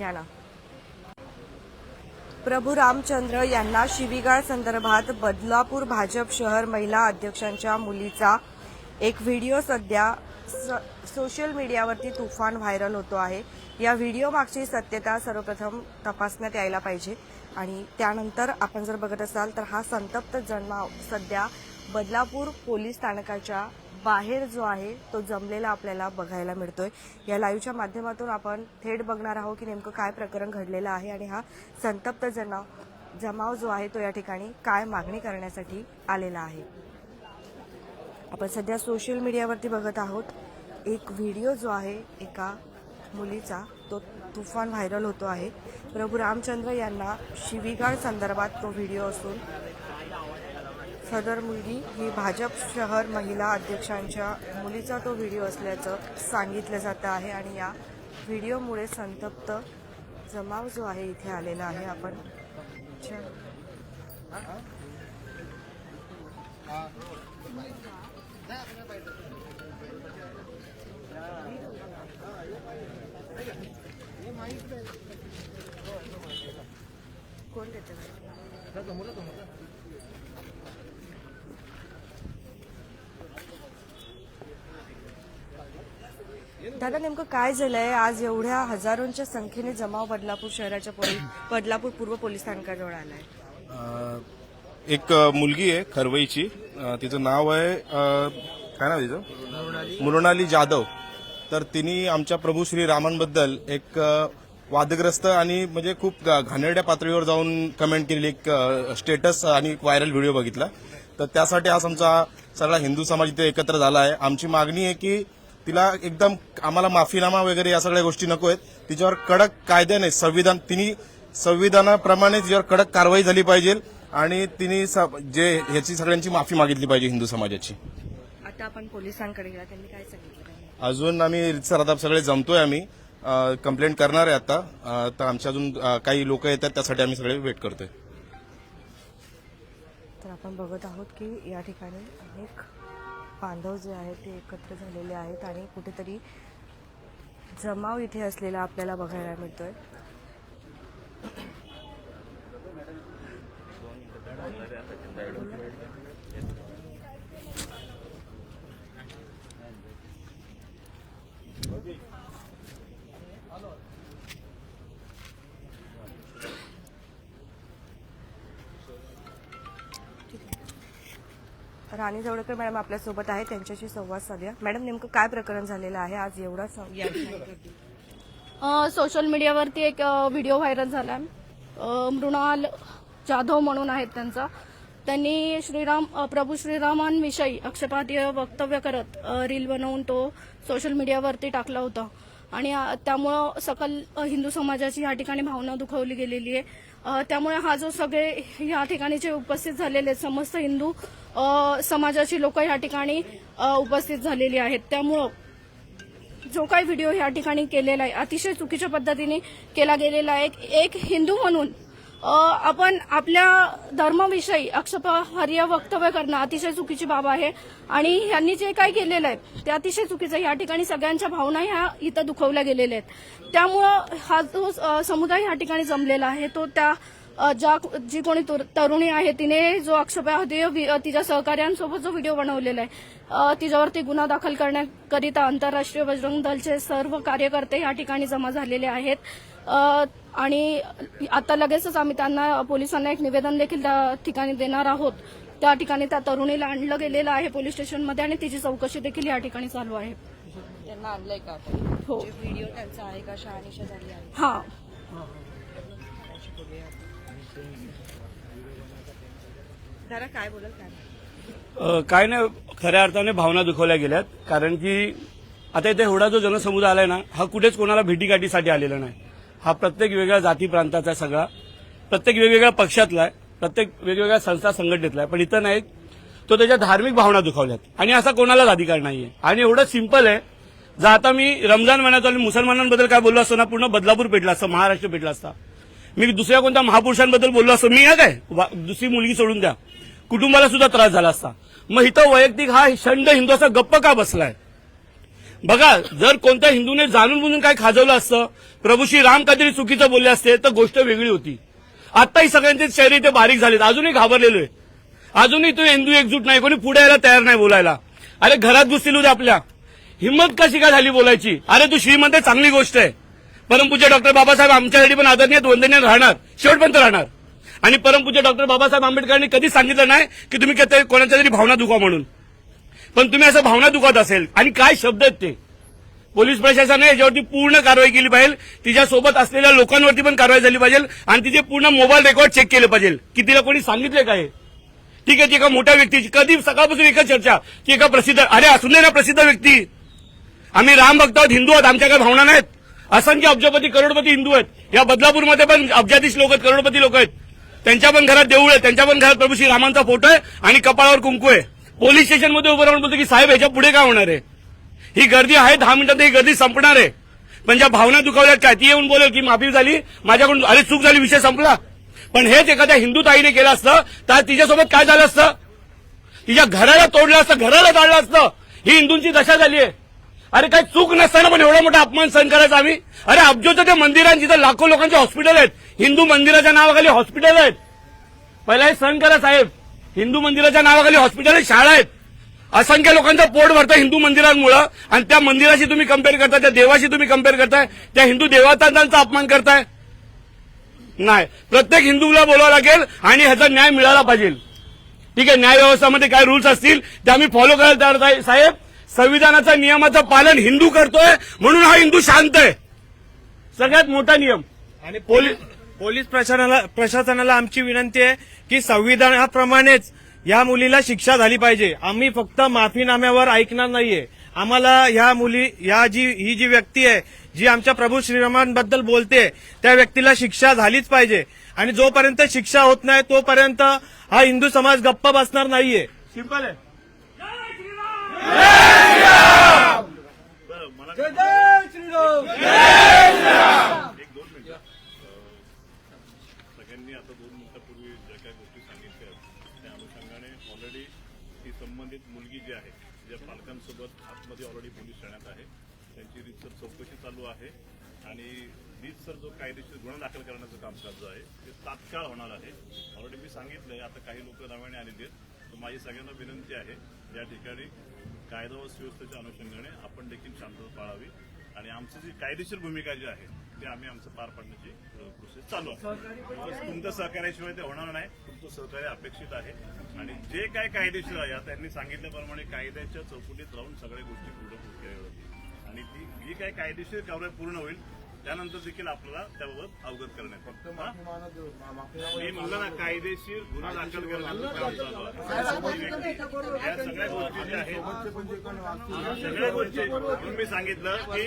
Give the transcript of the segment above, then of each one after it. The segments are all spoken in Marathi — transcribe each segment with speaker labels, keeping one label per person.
Speaker 1: घ्या ना। प्रभू रामचंद्र यांना शिवीगाळ संदर्भात बदलापूर भाजप शहर महिला अध्यक्षांच्या मुलीचा एक व्हिडिओ सध्या सोशल मीडियावरती तुफान व्हायरल होतो आहे। या व्हिडिओ मागची सत्यता सर्वप्रथम तपासण्यात यायला पाहिजे आणि त्यानंतर आपण जर बघत असाल तर हा संतप्त जमाव सध्या बदलापूर पोलीस स्थानकाच्या बाहेर जो आहे तो जमलेला आपल्याला बघायला मिळतोय। या लाईव्हच्या माध्यमातून आपण थेट बघणार आहोत की नेमकं काय प्रकरण घडलेलं आहे आणि हा संतप्त जमाव जो आहे तो या ठिकाणी काय मागणी करण्यासाठी आलेला आहे। आपण सध्या सोशल मीडियावरती बघत आहोत एक व्हिडिओ जो आहे एका मुलीचा तो तुफान व्हायरल होतो आहे। प्रभू रामचंद्र यांना शिवीगाळ संदर्भात तो व्हिडिओ असून सदर मुलगी ही भाजप शहर महिला अध्यक्षांच्या मुलीचा तो व्हिडिओ असल्याचं सांगितलं जातं आहे आणि या व्हिडिओमुळे संतप्त जमाव जो आहे इथे आलेला आहे। आपण कोण देते दादा नेमकं काय झालंय आज एवढ्या हजारोंच्या संख्येने जमाव बदलापूर शहराच्या बदलापूर पूर्व पोलीस स्थानकाजवळ आलाय।
Speaker 2: एक मुलगी आहे खरवईची, तिचं नाव आहे काय नाव तिचं मृणाली जाधव। तर तिने आमच्या प्रभू श्री रामांबद्दल एक वादग्रस्त आणि म्हणजे खूप घाणेरड्या पातळीवर जाऊन कमेंट केलेली एक स्टेटस आणि एक व्हायरल व्हिडिओ बघितला। तर त्यासाठी आज आमचा सगळा हिंदू समाज इथे एकत्र झाला आहे। आमची मागणी आहे की तिला एकदम आम्हाला माफीनामा वगैरे या सगळ्या गोष्टी नको आहेत, तिच्यावर कडक कायद्याने संविधानाप्रमाणे तिच्यावर कडक कारवाई झाली पाहिजे आणि तिने जे ह्याची सगळ्यांची माफी मागितली पाहिजे हिंदू समाजाची।
Speaker 1: आता आपण पोलिसांकडे गेला त्यांनी काय सांगितलं?
Speaker 2: अजून आम्ही रितसर आता सगळे जमतोय, आम्ही कंप्लेंट करणार आहे आता। तर आमच्या अजून काही लोक येतात त्यासाठी आम्ही सगळे वेट करतोय।
Speaker 1: तर आपण बघत आहोत की या ठिकाणी अनेक बांधव जे आहेत ते एकत्र झालेले आहेत आणि कुठेतरी जमाव इथे असलेला आपल्याला बघायला मिळतोय। राणी जवळकर मॅडम आपल्यासोबत आहे, त्यांच्याशी संवाद साधूया। मॅडम नेमकं काय प्रकरण झालेलं आहे आज एवढा
Speaker 3: सोशल मीडियावरती एक व्हिडिओ व्हायरल झाला। मृणाल जाधव म्हणून आहेत त्यांनी प्रभू श्रीरामांविषयी आक्षेपार्ह वक्तव्य करत रील बनवून तो सोशल मीडियावरती टाकला होता आणि त्यामुळं सकल हिंदू समाजाची या ठिकाणी भावना दुखावली गेलेली आहे। त्यामुळे हा जो सगळे या ठिकाणी जे उपस्थित झालेले समस्त हिंदू समाजाची लोक या ठिकाणी उपस्थित झालेली आहेत। त्यामुळं जो काही व्हिडिओ या ठिकाणी केलेला आहे अतिशय चुकीच्या पद्धतीने केला गेलेला आहे। एक हिंदू म्हणून आपण आपल्या धर्माविषयी आक्षेपार्ह वक्तव्य करणं अतिशय चुकीची बाब आहे आणि यांनी जे काही केलेलं आहे ते अतिशय चुकीचं आहे। या ठिकाणी सगळ्यांच्या भावना ह्या इथं दुखवल्या गेलेल्या आहेत। त्यामुळं हा जो समुदाय या ठिकाणी जमलेला आहे तो त्या जी कोणी तरुणी आहे तिने जो आक्षेपार्ह तिच्या सहकार्यांसोबत जो व्हिडिओ बनवलेला आहे तिच्यावरती गुन्हा दाखल करण्याकरिता आंतरराष्ट्रीय बजरंग दलचे सर्व कार्यकर्ते या ठिकाणी जमा झालेले आहेत आणि आता लगेचच आम्ही त्यांना पोलिसांना एक निवेदन देखील त्या ठिकाणी देणार आहोत। त्या ठिकाणी त्या तरुणीला आणलं गेलेलं आहे पोलीस स्टेशनमध्ये आणि तिची चौकशी देखील या ठिकाणी चालू आहे।
Speaker 1: त्यांना आणलंय का? हो, व्हिडिओ त्यांचा आहे का? शहानिशा झाली आहे?
Speaker 3: हा,
Speaker 1: जरा काय बोलत
Speaker 4: काय नाही, खऱ्या अर्थाने भावना दुखवल्या गेल्यात। कारण की आता इथे एवढा जो जनसमुदाय आलाय ना हा कुठेच कोणाला भेटीगाठीसाठी आलेला नाही। हा प्रत्येक वेगळ्या जाती प्रांताचा आहे, सगळा प्रत्येक वेगवेगळ्या पक्षातला आहे, प्रत्येक वेगवेगळ्या संस्था संघटनेतला आहे, पण इथं नाही तो त्याच्या धार्मिक भावना दुखावल्यात आणि असा कोणालाच अधिकार नाहीये। आणि एवढं सिंपल आहे, जर आता मी रमजान महिन्यात आणि मुसलमानांबद्दल काय बोललो असतो ना पूर्ण बदलापूर पेटला असता, महाराष्ट्र पेटला असता। मी दुसऱ्या कोणत्या महापुरुषांबद्दल बोललो असतो, मी काय दुसरी मुलगी सोडून द्या कुटुंबाला सुद्धा त्रास झाला असता। मग इथं वैयक्तिक हा षंड हिंदू असा गप्प का बसलाय? बघा, जर कोणत्या हिंदूने जाणून बुजून काय खाजवलं असतं, प्रभू श्री राम काहीतरी चुकीचं बोलले असते तर गोष्ट वेगळी होती. आताही सगळ्यांचे चेहरे ते बारीक झालेत, अजूनही घाबरलेलो आहे, अजूनही तो हिंदू एकजूट नाही, कोणी पुढे यायला तयार नाही बोलायला. अरे घरात घुसतील होते आपल्या, हिंमत कशी काय झाली बोलायची? अरे तू श्रीमंत आहे, चांगली गोष्ट आहे. परमपूज्य डॉक्टर बाबासाहेब आमच्यासाठी पण आदरणीय वंदनीय राहणार, शेवटपर्यंत राहणार. आणि परमपूज्य डॉक्टर बाबासाहेब आंबेडकरांनी कधी सांगितलं नाही की तुम्ही कोणाच्या तरी भावना दुखवा म्हणून. पण तुम्ही असं भावना दुखवत असेल, आणि काय शब्द आहेत ते. पोलीस प्रशासनाने याच्यावरती पूर्ण कारवाई केली पाहिजे, तिच्यासोबत असलेल्या लोकांवरती पण कारवाई झाली पाहिजे, आणि तिचे पूर्ण मोबाईल रेकॉर्ड चेक केले पाहिजे की तिला कोणी सांगितले काय. ठीक आहे, ती एका मोठ्या व्यक्तीची, कधी सकाळपासून एका चर्चा की एका प्रसिद्ध, अरे असू दे ना प्रसिद्ध व्यक्ती, आम्ही राम भक्त आहोत, हिंदू आहोत, आमच्या काही भावना नाहीत. असंख्य अब्जपती करोडपती हिंदू आहेत. या बदलापूरमध्ये पण अब्जाधीश लोक आहेत, करोडपती लोक आहेत. त्यांच्या पण घरात देऊळ आहे, त्यांच्या पण घरात प्रभू श्री रामांचा फोटो आहे आणि कपाळावर कुंकू आहे. पोलीस स्टेशनमध्ये उभं राहून बोलतो की साहेब ह्याच्या पुढे काय होणार आहे, ही गर्दी आहे, 10 मिनिटात ही गर्दी संपणार आहे. पण ज्या भावना दुखावल्यात काय, ती येऊन बोलेल की माफी झाली माझ्याकडून, अरे चूक झाली, विषय संपला. पण हेच एखाद्या हिंदू ताईने केलं असतं तर तिच्यासोबत काय झालं असतं, तिच्या घराला तोडलं असतं, घराला जाळलं असतं. ही हिंदूंची दशा झाली आहे. अरे काही चूक नसताना पण एवढा मोठा अपमान सहन करायचा आम्ही. अरे अब्जोचं ते मंदिर आहे जिथं लाखो लोकांचे हॉस्पिटल आहेत, हिंदू मंदिराच्या नावाखाली हॉस्पिटल आहेत. पहिला हे सहन करा साहेब, हिंदू मंदिराच्या नावाखाली हॉस्पिटल आहेत, शाळा आहेत, असंख्य लोकांचं पोट भरतं हिंदू मंदिरांमुळं, आणि त्या मंदिराशी तुम्ही कम्पेअर करताय, त्या देवाशी तुम्ही कम्पेअर करताय, त्या हिंदू देवतांचा अपमान करताय. नाही, प्रत्येक हिंदूला बोलावं लागेल आणि ह्याचा न्याय मिळाला पाहिजे. ठीक आहे, न्याय व्यवस्थामध्ये काय रूल्स असतील ते आम्ही फॉलो करायला तयार आहे साहेब. संविधानाच्या नियमाचं पालन हिंदू करतोय म्हणून हा हिंदू शांत आहे, सगळ्यात मोठा नियम.
Speaker 5: आणि पोलीस प्रशासनाला आमची विनंती आहे की संविधानाप्रमाणेच या मुलीला शिक्षा झाली पाहिजे. आम्ही फक्त माफीनाम्यावर ऐकणार नाहीये. आम्हाला ही जी व्यक्ती आहे, जी आमच्या प्रभू श्रीरामांबद्दल बोलते, त्या व्यक्तीला शिक्षा झालीच पाहिजे. आणि जोपर्यंत शिक्षा होत नाही तोपर्यंत हा हिंदू समाज गप्प बसणार नाहीये.
Speaker 4: सिंपल आहे.
Speaker 6: सगळ्यांनी आता 2 मिनिटापूर्वी ज्या काही गोष्टी सांगितल्या त्या अनुषंगाने ऑलरेडी ती संबंधित मुलगी जी आहे, ज्या पालकांसोबत आतमध्ये ऑलरेडी पोलीस ठाण्यात आहे, त्यांची रीतसर चौकशी चालू आहे. आणि रीतसर जो कायदेशीर गुन्हा दाखल करण्याचं कामकाज जो आहे ते तात्काळ होणार आहे. ऑलरेडी मी सांगितलंय, आता काही लोक नव्याने आलेली आहेत, तर माझी सगळ्यांना विनंती आहे या ठिकाणी कायदा व सुव्यवस्थेच्या अनुषंगाने आपण देखील शांतता पाळावी. आणि आमची जी कायदेशीर भूमिका जी आहे ते आम्ही आमचं पार पाडण्याची प्रोसेस चालू आहे. तुमचं सहकार्याशिवाय ते होणार नाही, तुमचं सहकार्य अपेक्षित आहे. आणि जे काय कायदेशीर आहे, आता त्यांनी सांगितल्याप्रमाणे कायद्याच्या चौकटीत राहून सगळ्या गोष्टी पूर्ण केल्या जातील. आणि जी काय कायदेशीर कारवाई पूर्ण होईल त्यानंतर देखील आपल्याला त्याबाबत अवगत करण्यात येईल. मी म्हणलं ना, कायदेशीर गुन्हा दाखल करण्याचं काम चालू आहे. या सगळ्या गोष्टी ज्या आहेत, सगळ्या गोष्टी म्हणून मी सांगितलं की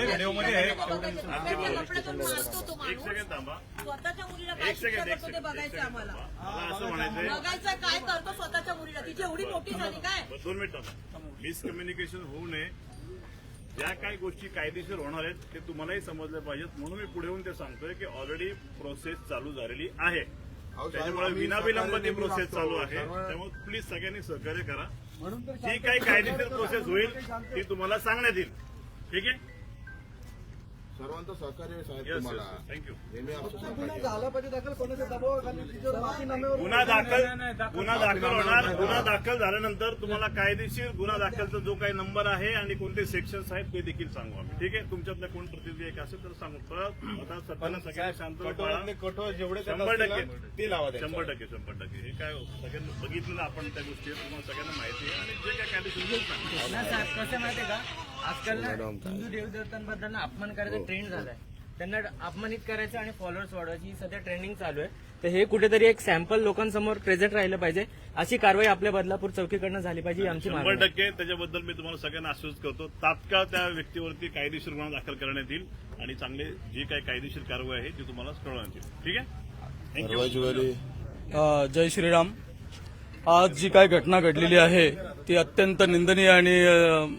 Speaker 6: व्हिडिओमध्ये आहे. एक सेकंड थांबा,
Speaker 7: स्वतःच्या मुलीला
Speaker 6: एक
Speaker 7: काय
Speaker 6: सेकंड
Speaker 7: शिक्षा करतो ते बघायचं आम्हाला.
Speaker 6: मला असं म्हणायचंय,
Speaker 7: बघायचं काय करतो स्वतःच्या मुलीला, तिची एवढी मोठी झाली काय.
Speaker 6: 2 मिनिटं मिसकम्युनिकेशन होऊ नये. ज्या काही गोष्टी कायदेशीर होणार आहेत ते तुम्हालाही समजल्या पाहिजेत, म्हणून मी पुढे येऊन ते सांगतोय की ऑलरेडी प्रोसेस चालू झालेली आहे. त्याच्यामुळे विनाविलंब ती प्रोसेस चालू आहे. त्यामुळे प्लीज सगळ्यांनी सहकार्य करा. जी काही कायदेशीर प्रोसेस होईल ती तुम्हाला सांगण्यात येईल. ठीक आहे,
Speaker 8: सर्वांचं सहकार्य साहेब
Speaker 6: येस
Speaker 8: तुम्हाला.
Speaker 6: थँक्यू.
Speaker 8: नेहमी आमचं सहकार्य.
Speaker 6: गुन्हा दाखल होणार. गुन्हा दाखल झाल्यानंतर तुम्हाला कायदेशीर गुन्हा दाखलचा जो काही नंबर आहे आणि कोणते सेक्शन्स आहेत ते देखील सांगू आम्ही. ठीक आहे, तुमच्यातल्या कोण प्रतिनिधी एक असेल तर सांगू. परत आता सध्याला सगळ्यांनी शांत
Speaker 8: कठोर जेवढे
Speaker 6: 100%
Speaker 8: ते लावा.
Speaker 6: 100%. हे काय सगळ्यांना बघितलं आपण त्या गोष्टी तुम्हाला सगळ्यांना माहिती आहे. आणि जे काय कायदेशीर
Speaker 9: कसं माहितीये का, आजकाल ना हिंदू देवदेवतांबद्दल ना अपमान करायचा ट्रेंड झालाय. त्यांना अपमानित करायचं आणि फॉलोअर्स वाढवायची सध्या ट्रेंडिंग चालू आहे. तर हे कुठेतरी एक सॅम्पल लोकांसमोर प्रेझेंट राहिलं पाहिजे. अशी कारवाई आपल्या बदलापूर चौकीकडनं झाली पाहिजे ही आमची मागणी आहे.
Speaker 6: 100% त्याच्याबद्दल मी तुम्हाला सगळ्यांना आश्वस्त करतो. तात्काळ त्या व्यक्तीवरती कायदेशीर गुन्हा दाखल करण्यात येईल आणि चांगले जी काही कायदेशीर कारवाई आहे ती तुम्हाला कळवण्यात येईल. ठीक आहे, थँक्यू.
Speaker 10: जय श्रीराम. आज जी काय घटना घडलेली आहे ती अत्यंत निंदनीय आणि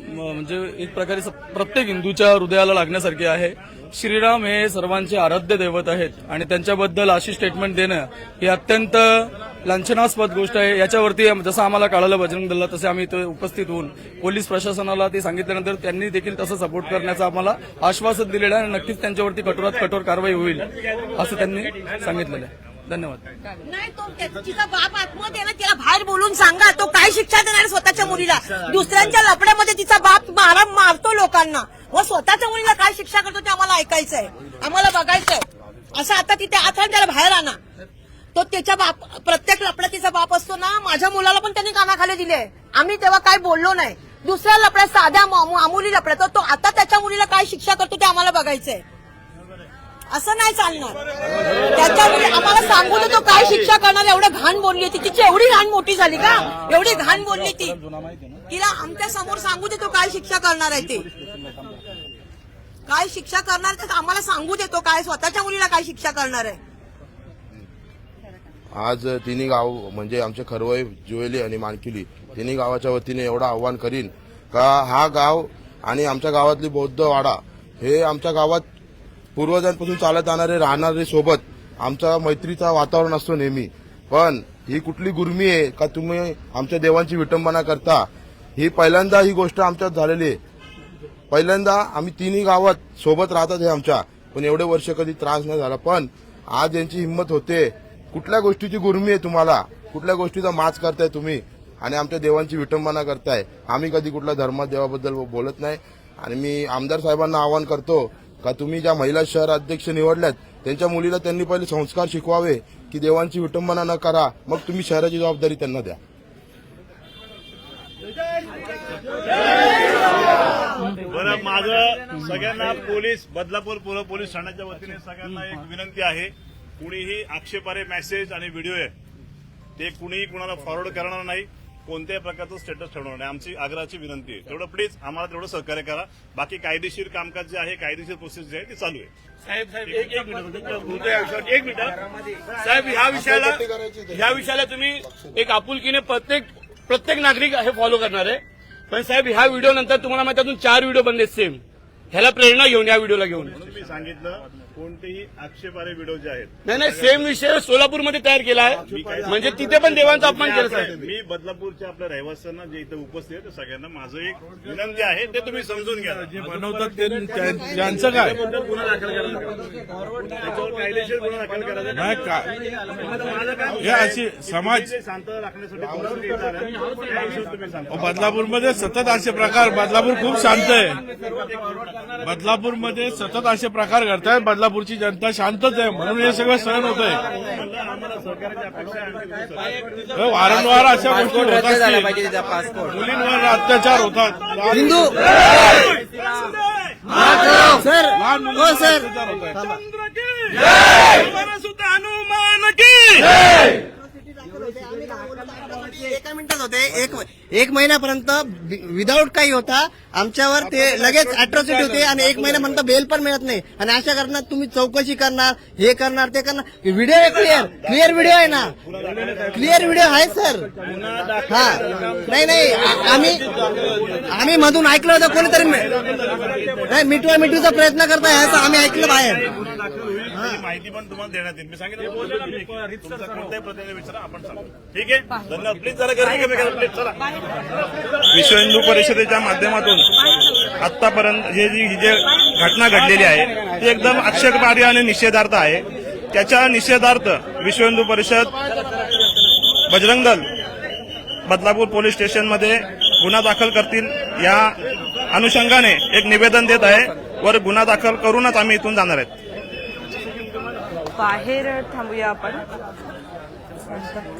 Speaker 10: म्हणजे एक प्रकारे प्रत्येक हिंदूच्या हृदयाला लागण्यासारखी आहे. श्रीराम हे सर्वांचे आराध्य दैवत आहेत आणि त्यांच्याबद्दल अशी स्टेटमेंट देणं हे अत्यंत लांछनास्पद गोष्ट आहे. याच्यावरती जसं आम्हाला कळालं बजरंग दलला तसे आम्ही इथे उपस्थित होऊन पोलीस प्रशासनाला ते सांगितल्यानंतर त्यांनी देखील तसं सपोर्ट करण्याचं आम्हाला आश्वासन दिलेलं आहे आणि नक्कीच त्यांच्यावरती कठोरात कठोर कारवाई होईल असं त्यांनी सांगितलेलं आहे. धन्यवाद.
Speaker 7: नाही तो तिचा बाप आत्महत्या ना, तिला बाहेर बोलून सांगा तो काय शिक्षा देणार स्वतःच्या मुलीला. दुसऱ्यांच्या लफड्यामध्ये तिचा बाप मारतो लोकांना, व स्वतःच्या मुलीला काय शिक्षा करतो ते आम्हाला ऐकायचंय, आम्हाला बघायचंय. असं आता तिथे आता त्याला बाहेर आणा. तो त्याच्या बाप प्रत्येक लफड्यात तिचा बाप असतो ना. माझ्या मुलाला पण त्यांनी कानाखाली दिले, आम्ही तेव्हा काय बोललो नाही. दुसऱ्या लफड्यात साध्या मामुली लफड्यात तो आता त्याच्या मुलीला काय शिक्षा करतो ते आम्हाला बघायचंय. असं नाही चालणार. त्याच्या मुली आम्हाला सांगू दे तो काय शिक्षा करणार. एवढं घाण बोलली ती, तिची एवढी घाण मोठी झाली का, एवढी घाण बोलली ती. तिला आमच्या समोर सांगू दे तो काय शिक्षा करणार आहे. ते काय शिक्षा करणार तर आम्हाला सांगू देतो, काय स्वतःच्या मुलीला काय शिक्षा करणार आहे.
Speaker 8: आज तिन्ही गाव म्हणजे आमचे खरवई, जुवेली आणि मानकिली तिन्ही गावाच्या वतीने एवढं आव्हान करीन का हा गाव आणि आमच्या गावातली बौद्ध वाडा हे आमच्या गावात पूर्वजांपासून चालत आणणारे राहणारे सोबत आमचा मैत्रीचा वातावरण असतो नेहमी. पण ही कुठली गुर्मी आहे का तुम्ही आमच्या देवांची विटंबना करता. ही पहिल्यांदा ही गोष्ट आमच्यात झालेली आहे. पहिल्यांदा आम्ही तिन्ही गावात सोबत राहतात हे आमच्या, पण एवढे वर्ष कधी त्रास नाही झाला. पण आज यांची हिंमत होते. कुठल्या गोष्टीची गुर्मी आहे तुम्हाला, कुठल्या गोष्टीचा माच करताय तुम्ही आणि आमच्या देवांची विटंबना करताय. आम्ही कधी कुठल्या धर्मदेवाबद्दल बोलत नाही. आणि मी आमदार साहेबांना आवाहन करतो का तुम्ही ज्या महिला शहर अध्यक्ष निवडल्यात त्यांच्या मुलीला त्यांनी पहिले संस्कार शिकवावे की देवांची विटंबना न करा, मग तुम्ही शहराची जबाबदारी त्यांना द्या.
Speaker 6: बरं, माझं सगळ्यांना बदलापूर पूर्व पोलीस ठाण्याच्या वतीने सगळ्यांना एक विनंती आहे. कुणीही आक्षेपार्ह मेसेज आणि व्हिडिओ आहे ते कुणीही कुणाला फॉरवर्ड करणार नाही, कोणत्याही प्रकारचं स्टेटस ठेवणार नाही. आमची आग्रहाची विनंती आहे. तेवढं प्लीज आम्हाला तेवढं सहकार्य करा. बाकी कायदेशीर कामकाज जे आहे, कायदेशीर प्रोसेस जे आहे ती चालू आहे.
Speaker 4: साहेब एक मिनिट साहेब, ह्या विषयाला तुम्ही एक आपुलकीने प्रत्येक नागरिक हे फॉलो करणार आहे. पण साहेब ह्या व्हिडिओ नंतर तुम्हाला माहिती अजून 4 व्हिडिओ बनले सेम. ह्याला प्रेरणा घेऊन या व्हिडिओला घेऊन
Speaker 6: मी सांगितलं कोणतेही आक्षेपार्ह व्हिडिओ जे आहेत
Speaker 4: नाही सेम विषय सोलापूरमध्ये तयार केला आहे, म्हणजे तिथे पण देवांचा अपमान केला साहेब.
Speaker 6: मी बदलापूरच्या आपल्या रहिवाशांना जे इथं उपस्थित आहे सगळ्यांना माझं एक विनंती आहे ते तुम्ही समजून घ्या. जे बनवतात त्यांचं काय गुन्हा दाखल करायचा, त्याच्यावर कायदेशीर गुन्हा दाखल करायचा नाही का. अशी समाज शांत राखण्यासाठी तुम्ही सांगता.
Speaker 11: बदलापूरमध्ये सतत असे प्रकार, बदलापूर खूप शांत आहे. बदलापूरमध्ये सतत असे प्रकार घडतायत. बदलापूरची जनता शांतच आहे म्हणून हे सगळं सहन होत आहे. वारंवार अशा गोष्टी होत असतील, मुलींवर अत्याचार होतात,
Speaker 9: हिंदू सर
Speaker 11: लहान मुली
Speaker 9: सर
Speaker 11: अत्याचार होत आहेत.
Speaker 9: एका मिनिटात होते. एक महिन्यापर्यंत विदाऊट काही होता आमच्यावर, ते लगेच अट्रॉसिटी होते आणि 1 महिन्यापर्यंत बेल पण मिळत नाही. आणि अशा करणार तुम्ही चौकशी करणार, हे करणार, ते करणार. व्हिडिओ आहे, क्लिअर व्हिडिओ आहे ना, क्लिअर व्हिडिओ आहे सर. हा नाही आम्ही मधून ऐकलं होतं कोणीतरी मिटवामिटवीचा प्रयत्न करताय असं आम्ही ऐकलं बाहेर.
Speaker 6: माहिती पण तुम्हाला देण्यात येईल. मी सांगितलं तुमचा कोणत्याही प्रतिनिधी विचारा, आपण सांगू. ठीक आहे, धन्यवाद. प्लीज जरा गर्दी कमी करा प्लीज. चला. विश्व हिंदू परिषदेच्या माध्यमातून आतापर्यंत जी घटना घडलेली आहे ती एकदम आक्षेपार्ह आणि निषेधार्थ आहे. त्याच्या निषेधार्थ विश्व हिंदू परिषद बजरंग दल बदलापूर पोलीस स्टेशनमध्ये गुन्हा दाखल करतील या अनुषंगाने एक निवेदन देत आहे. वर गुन्हा दाखल करूनच आम्ही इथून जाणार आहेत.
Speaker 1: बाहेर थांबूया आपण. संतप्त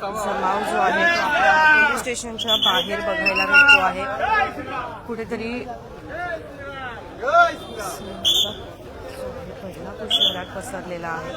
Speaker 1: जमाव जो आहे तो आपल्या पोलीस स्टेशनच्या बाहेर बघायला मिळतो आहे. कुठेतरी बदलापूर शहरात पसरलेला आहे.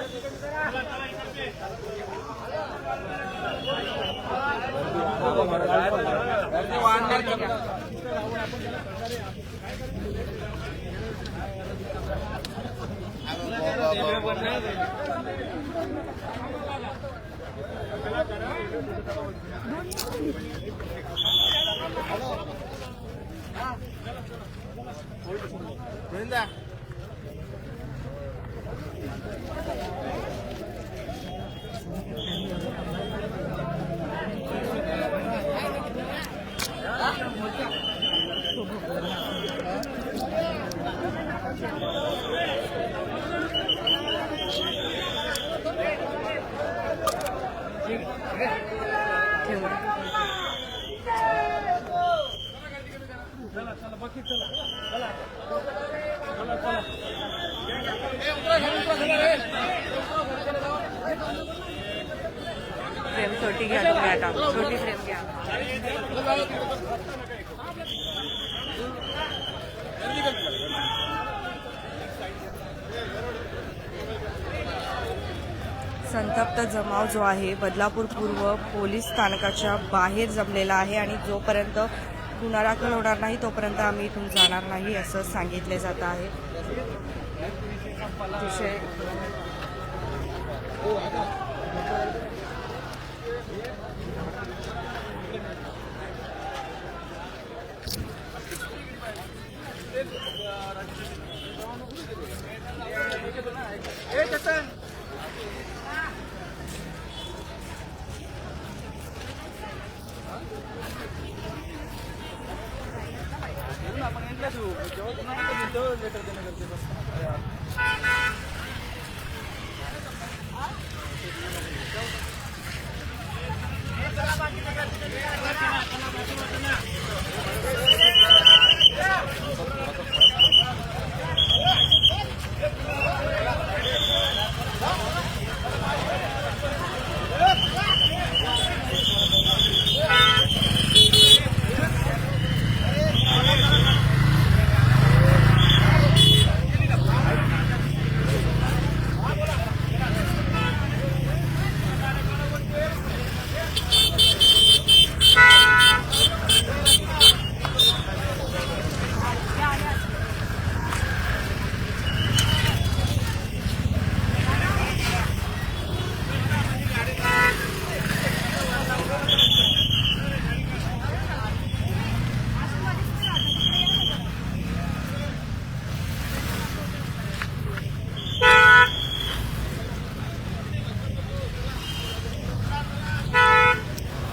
Speaker 1: फ्रेम छोटी घ्या तुम्ही आता, छोटी फ्रेम घ्या. संतप्त जमाव जो आहे बदलापूर पूर्व पोलीस स्थानकाच्या बाहेर जमलेला आहे आणि जोपर्यंत गुन्हा दाखल होणार नाही तोपर्यंत आम्ही इथून जाणार नाही असं सांगितले जात आहे. अतिशय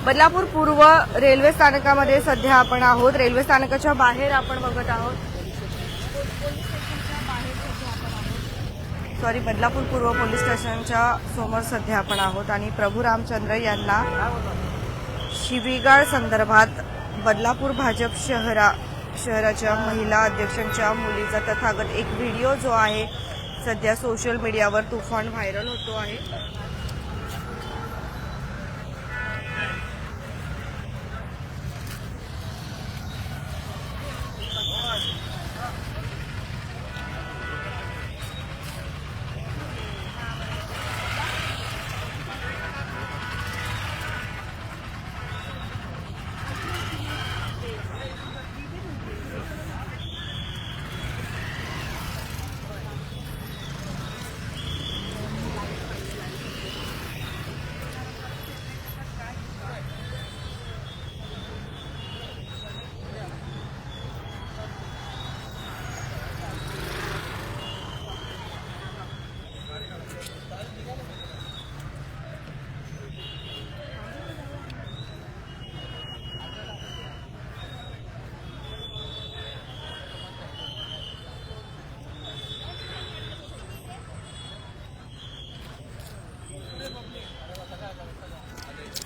Speaker 1: बदलापूर पूर्व रेल्वे स्थानकामध्ये सध्या आपण आहोत. रेल्वे स्थानकाच्या बाहेर आपण बघत आहोत. बदलापूर पूर्व पोलीस स्टेशनच्या समोर सध्या आपण आहोत आणि प्रभू रामचंद्र यांना शिवीगाळ संदर्भात बदलापूर भाजप शहराच्या महिला अध्यक्षांच्या मुलीचा तथागत एक व्हिडिओ जो आहे सध्या सोशल मीडियावर तुफान व्हायरल होतो आहे.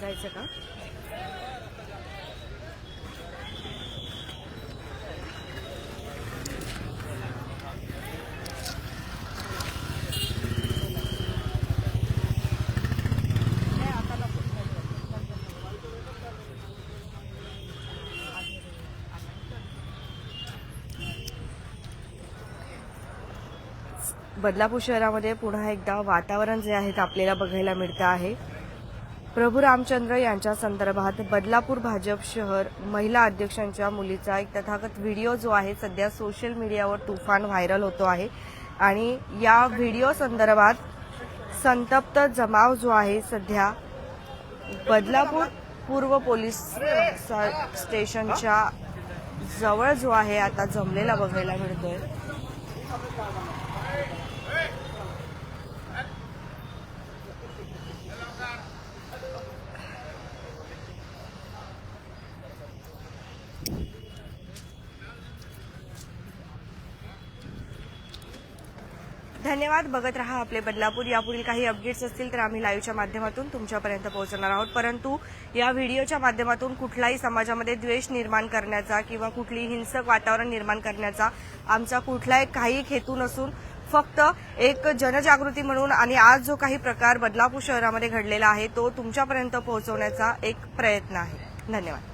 Speaker 1: जायचं का? बदलापूर शहरामध्ये पुन्हा एकदा वातावरण जे आहे ते आपल्याला बघायला मिळतं आहे. प्रभू रामचंद्र यांच्या संदर्भात बदलापूर भाजप शहर महिला अध्यक्षांच्या मुलीचा एक तथागत व्हिडिओ जो आहे सध्या सोशल मीडियावर तुफान व्हायरल होतो आहे आणि या व्हिडिओ संदर्भात संतप्त जमाव जो आहे सध्या बदलापूर पूर्व पोलीस स्टेशनच्या जवळ जो आहे आता जमलेला बघायला मिळतोय. धन्यवाद. बघत रहा आपले बदलापूर. यापुढील काही अपडेट्स असतील तर आम्ही लाईव्हच्या माध्यमातून तुमच्यापर्यंत पोहोचवणार आहोत. परंतु या व्हिडिओच्या माध्यमातून कुठलाही समाजामध्ये द्वेष निर्माण करण्याचा किंवा कुठलीही हिंसक वातावरण निर्माण करण्याचा आमचा कुठलाही काही हेतू नसून फक्त एक जनजागृती म्हणून आणि आज जो काही प्रकार बदलापूर शहरामध्ये घडलेला आहे तो तुमच्यापर्यंत पोहोचवण्याचा एक प्रयत्न आहे. धन्यवाद.